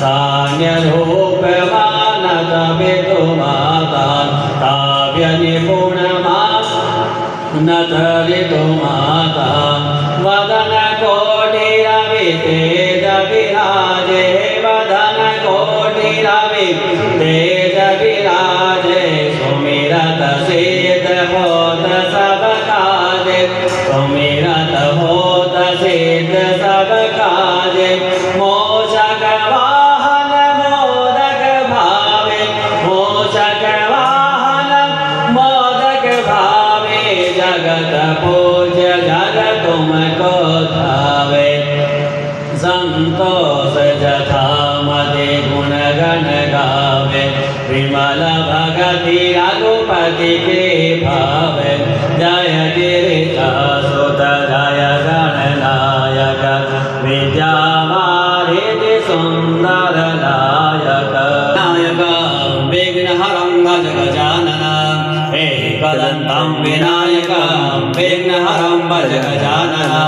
तान्यरूपमानतवितु माता काव्यनिपुणमा नतरितु माता वदनकोटिरवितेजविराजे वदनकोटिरवितेजविराजे सुमिरत सिद्ध होत सब काजे सुमिरत होत सिद्ध सब काजे मोषक वाहन मोदक भावे मोषक वाहन मोदक भावे जगत पूज्य जग तुमको धावे संतोष जथा मति गुण गण गावे विमल भगति रघुपति के भावे जय गिरिजा सुत जय गणनायक विद्यावारिधि सुंदर नायक नायक विघ्नहरं भज गजानना एकदन्तं विनायकं विघ्नहरं भज गजानना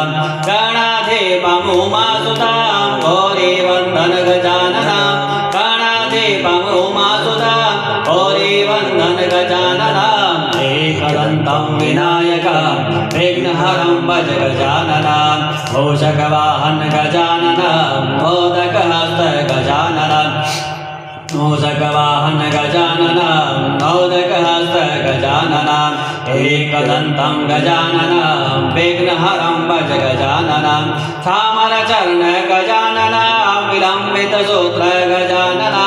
गणाधिपमुमासुतां गौरीवन्दन गजानना गणाधिपमुमासुतां गौरीवन्दन गजानना एकदन्तं विनायकं विघ्नहरं भज गजानना मूषकवाहन गजानना मोदकहस्त गजानना मूषकवाहन गजानना मोदकहस्त गजानना एकदन्तं गजानना विघ्नहरं भज गजानना ताम्रचरण गजानना विलम्बितसूत्र गजानना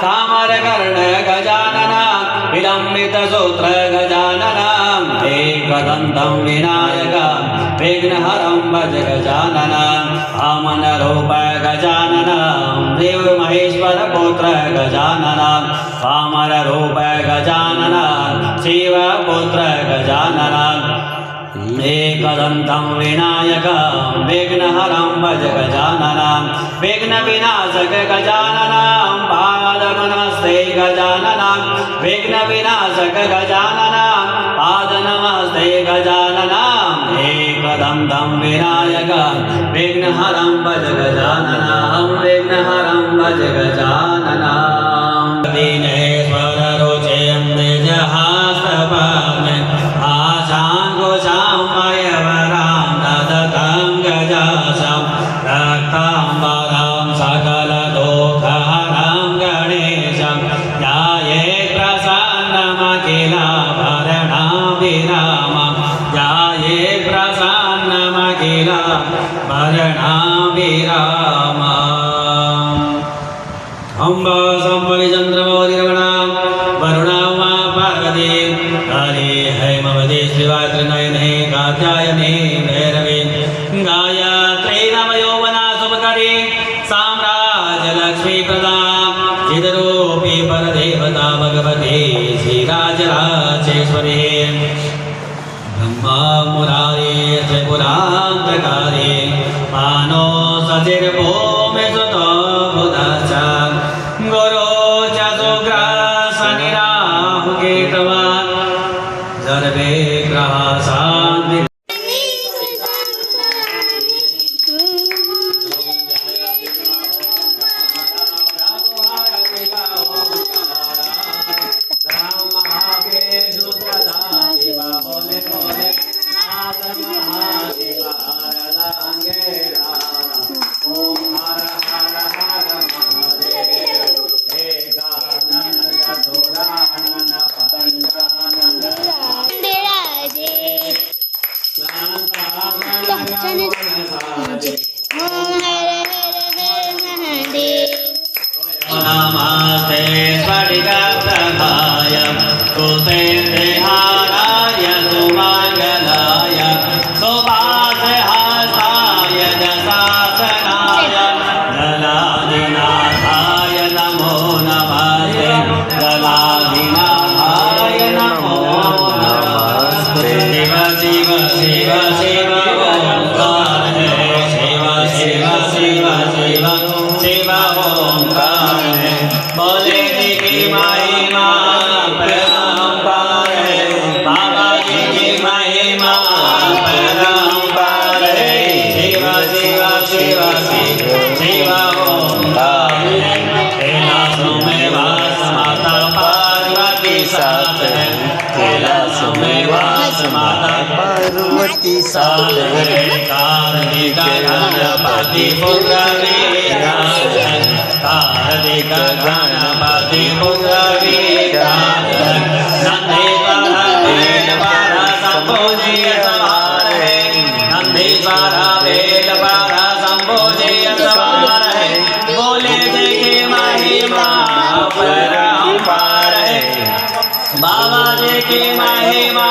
ताम्रकर्ण गजानना विलम्बितसूत्र गजानना एकदन्तं विनायकं विघ्नहरं भज गजानना वामनरूप गजानना देवमहेश्वर पुत्र गजानना वामनरूप गजानना शिवपुत्र गजानना एकदन्तं विनायकं विघ्नहरं भज गजानना विघ्नविनाशक गजानना पादनमस्ते गजानना विघ्नविनाशक गजानना पादनमस्ते गजानना एकदन्तं विनायकं विघ्नहरं भज गजानना विघ्नहरं भज गजानना दीनेश्वर रुचिं निजहास्तपाने आशाङ्कुशामयवरां ददतं गजासं रक्ताम्बरं सकलदुःखहरं गणेशं ध्याये प्रसन्नमखिलाभरणाभिरामं ध्याये प्रसन्नमखिलाभरणाभिरामम् अम्बा सम्भवि चन्द्रमौलिरमणां वरुणामा पार्वती काली हैमवती श्रीवात्रिनयने कात्यायने भैरवे गायत्री नवयौवना शुभकरी साम्राज्यलक्ष्मीप्रदा चिदरूपी परदेवता भगवती श्रीराजराजेश्वरी ब्रह्मा मुरारी त्रिपुरान्तकारी मानो सचिर्भूमि सुतो बुधश्च गुरो च शुक्र केतवान् सर्वे ग्रहाः शान्ति नमस्ते स्फटिकप्रभाय कुसेन्द्रहाराय सुमङ्गलाय सुभाषहस्ताय जशासनाय जलाधिनाथाय नमो नमस्ते जलाधिनाथाय नमो नमस्ते शिव शिव शिव शिव ओंकार है शिव शिव शिव शिव शिव ओंकार है बोले की महिमा परंपार है बाबा जी की महिमा परंपार है शिव शिव शिव शिव शिव ओंकार माता पार्वती साथ है कार्तिक गणपति पुरवी कार्तिक गणपति पुरवी नंदीश्वर वेलवर संभोजिय सवार है नंदीश्वर वेलवर संभोजिय सवार है बोले देखे महिमा अपरंपार है बाबा जी की महिमा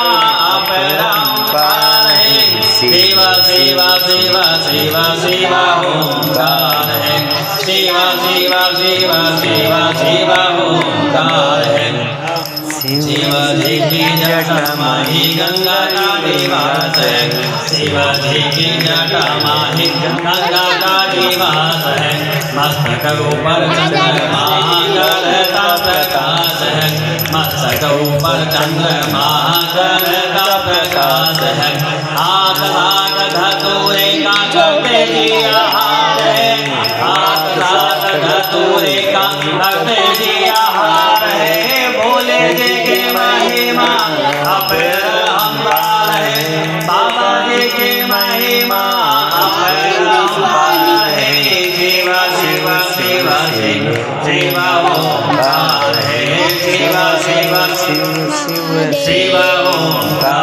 अपरंपार है शिवा शिवा शिवा शिवा शिवा ओंकार है शिवा शिवा शिवा शिवा शिवा ओंकार है शिव जी की जटा माही गंगा का निवास है शिव जी की जटा माही गंगा का निवास है मस्तक ऊपर चंद्रमा करता प्रकाश है मस्तक ऊपर चंद्रमा करता प्रकाश है हाथ हाथ धतूरे का करते दिया हार है हाथ हाथ धतूरे का करते दिया हार है बोले जी की महिमा अपरंपार है बाबा जी की महिमा अपरंपार है शिवा शिवा शिवा शिवा ओंकार है शिवा शिवा शिवा शिवा ओंकार।